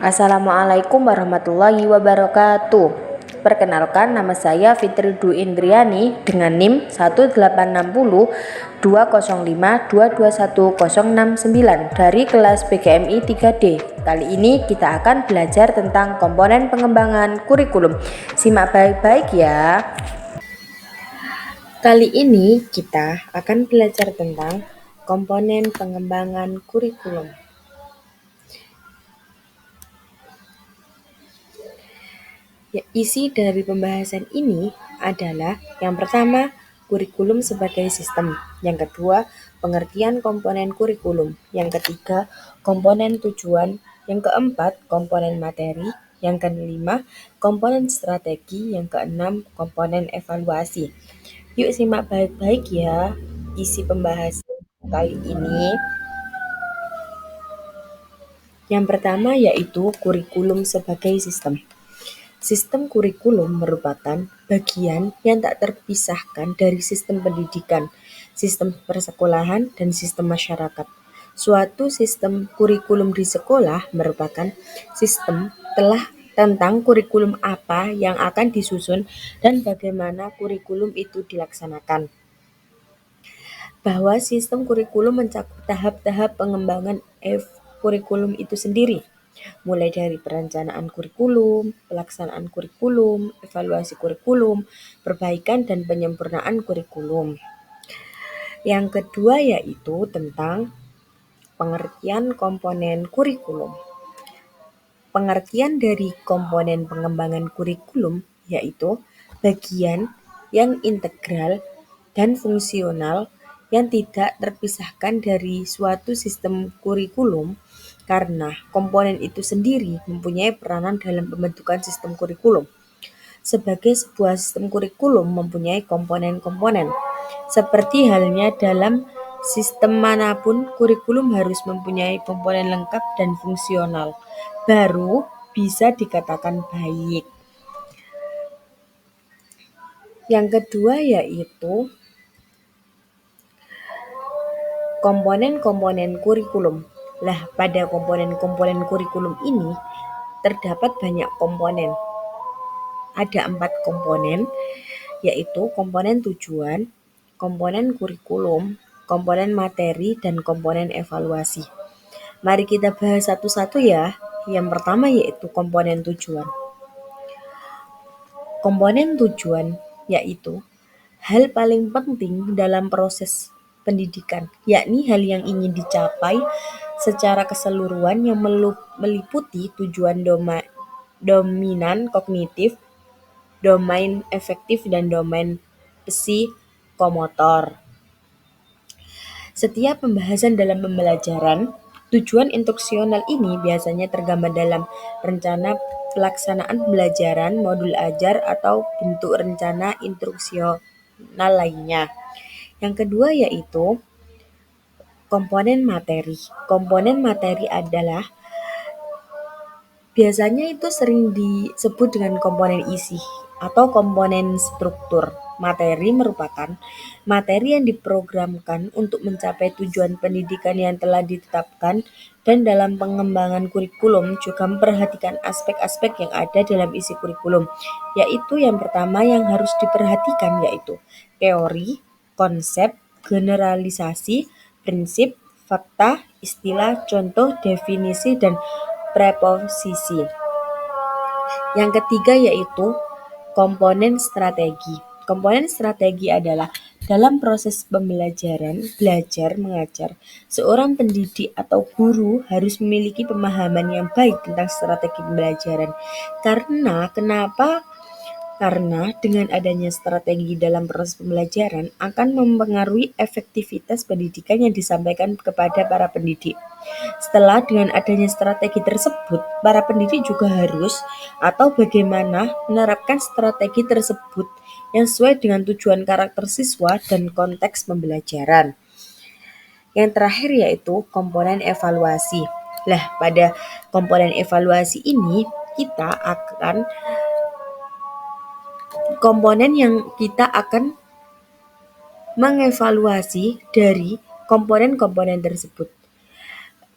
Assalamualaikum warahmatullahi wabarakatuh. Perkenalkan, nama saya Fitri Dwi Indriani dengan NIM 1860205221069 dari kelas PGMI 3D. Kali ini kita akan belajar tentang komponen pengembangan kurikulum. Simak baik-baik ya. Kali ini kita akan belajar tentang komponen pengembangan kurikulum. Ya, isi dari pembahasan ini adalah yang pertama, kurikulum sebagai sistem. Yang kedua, pengertian komponen kurikulum. Yang ketiga, komponen tujuan. Yang keempat, komponen materi. Yang kelima, komponen strategi. Yang keenam, komponen evaluasi. Yuk simak baik-baik ya isi pembahasan kali ini. Yang pertama yaitu kurikulum sebagai sistem. Sistem kurikulum merupakan bagian yang tak terpisahkan dari sistem pendidikan, sistem persekolahan, dan sistem masyarakat. Suatu sistem kurikulum di sekolah merupakan sistem telah tentang kurikulum apa yang akan disusun dan bagaimana kurikulum itu dilaksanakan. Bahwa sistem kurikulum mencakup tahap-tahap pengembangan kurikulum itu sendiri, mulai dari perencanaan kurikulum, pelaksanaan kurikulum, evaluasi kurikulum, perbaikan dan penyempurnaan kurikulum. Yang kedua yaitu tentang pengertian komponen kurikulum. Pengertian dari komponen pengembangan kurikulum yaitu bagian yang integral dan fungsional yang tidak terpisahkan dari suatu sistem kurikulum karena komponen itu sendiri mempunyai peranan dalam pembentukan sistem kurikulum. Sebagai sebuah sistem kurikulum mempunyai komponen-komponen. Seperti halnya dalam sistem manapun, kurikulum harus mempunyai komponen lengkap dan fungsional, baru bisa dikatakan baik. Yang kedua yaitu komponen-komponen kurikulum. Lah, pada komponen-komponen kurikulum ini terdapat banyak komponen. Ada 4 komponen, yaitu komponen tujuan, komponen kurikulum, komponen materi, dan komponen evaluasi. Mari kita bahas satu-satu ya. Yang pertama yaitu komponen tujuan. Komponen tujuan yaitu hal paling penting dalam proses pendidikan, yakni hal yang ingin dicapai secara keseluruhan yang meliputi tujuan dominan kognitif, domain efektif, dan domain psikomotor. Setiap pembahasan dalam pembelajaran, tujuan instruksional ini biasanya tergambar dalam rencana pelaksanaan pembelajaran, modul ajar, atau bentuk rencana instruksional lainnya. Yang kedua yaitu komponen materi. Komponen materi adalah biasanya itu sering disebut dengan komponen isi atau komponen struktur. Materi merupakan materi yang diprogramkan untuk mencapai tujuan pendidikan yang telah ditetapkan, dan dalam pengembangan kurikulum juga memperhatikan aspek-aspek yang ada dalam isi kurikulum, yaitu yang pertama yang harus diperhatikan yaitu teori, konsep, generalisasi, prinsip, fakta, istilah, contoh, definisi, dan preposisi. Yang ketiga yaitu komponen strategi. Komponen strategi adalah dalam proses pembelajaran, belajar mengajar, seorang pendidik atau guru harus memiliki pemahaman yang baik tentang strategi pembelajaran. Karena dengan adanya strategi dalam proses pembelajaran akan mempengaruhi efektivitas pendidikan yang disampaikan kepada para pendidik. Setelah dengan adanya strategi tersebut, para pendidik juga harus atau bagaimana menerapkan strategi tersebut yang sesuai dengan tujuan karakter siswa dan konteks pembelajaran. Yang terakhir yaitu komponen evaluasi. Lah, pada komponen evaluasi ini kita akan mengevaluasi dari komponen-komponen tersebut.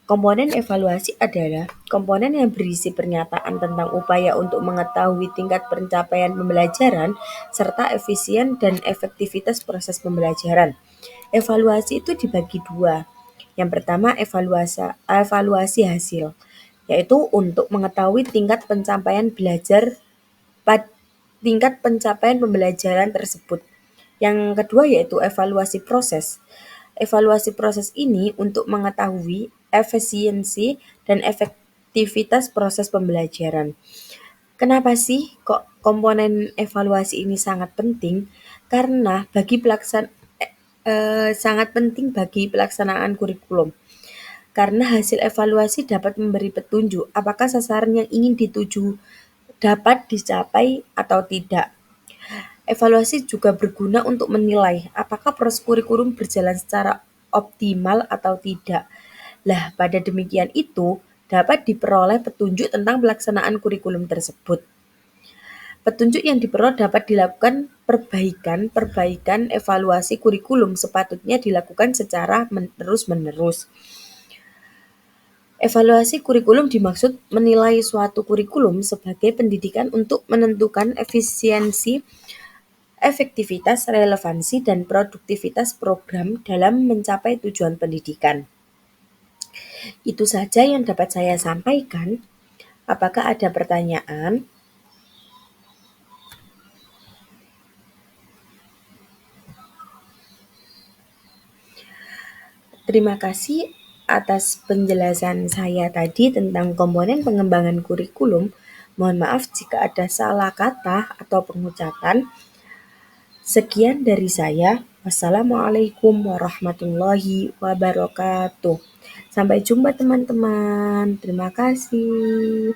Komponen evaluasi adalah komponen yang berisi pernyataan tentang upaya untuk mengetahui tingkat pencapaian pembelajaran serta efisien dan efektivitas proses pembelajaran. Evaluasi itu dibagi dua. Yang pertama evaluasi hasil, yaitu untuk mengetahui tingkat pencapaian pembelajaran tersebut. Yang kedua yaitu evaluasi proses. Evaluasi proses ini untuk mengetahui efisiensi dan efektivitas proses pembelajaran. Kenapa sih kok komponen evaluasi ini sangat penting? Karena sangat penting bagi pelaksanaan kurikulum. Karena hasil evaluasi dapat memberi petunjuk apakah sasaran yang ingin dituju dapat dicapai atau tidak. Evaluasi juga berguna untuk menilai apakah proses kurikulum berjalan secara optimal atau tidak. Lah, pada demikian itu dapat diperoleh petunjuk tentang pelaksanaan kurikulum tersebut. Petunjuk yang diperoleh dapat dilakukan perbaikan evaluasi kurikulum sepatutnya dilakukan secara terus-menerus. Evaluasi kurikulum dimaksud menilai suatu kurikulum sebagai pendidikan untuk menentukan efisiensi, efektivitas, relevansi, dan produktivitas program dalam mencapai tujuan pendidikan. Itu saja yang dapat saya sampaikan. Apakah ada pertanyaan? Terima kasih atas penjelasan saya tadi tentang komponen pengembangan kurikulum. Mohon maaf jika ada salah kata atau pengucapan. Sekian dari saya. Wassalamualaikum warahmatullahi wabarakatuh. Sampai jumpa teman-teman. Terima kasih.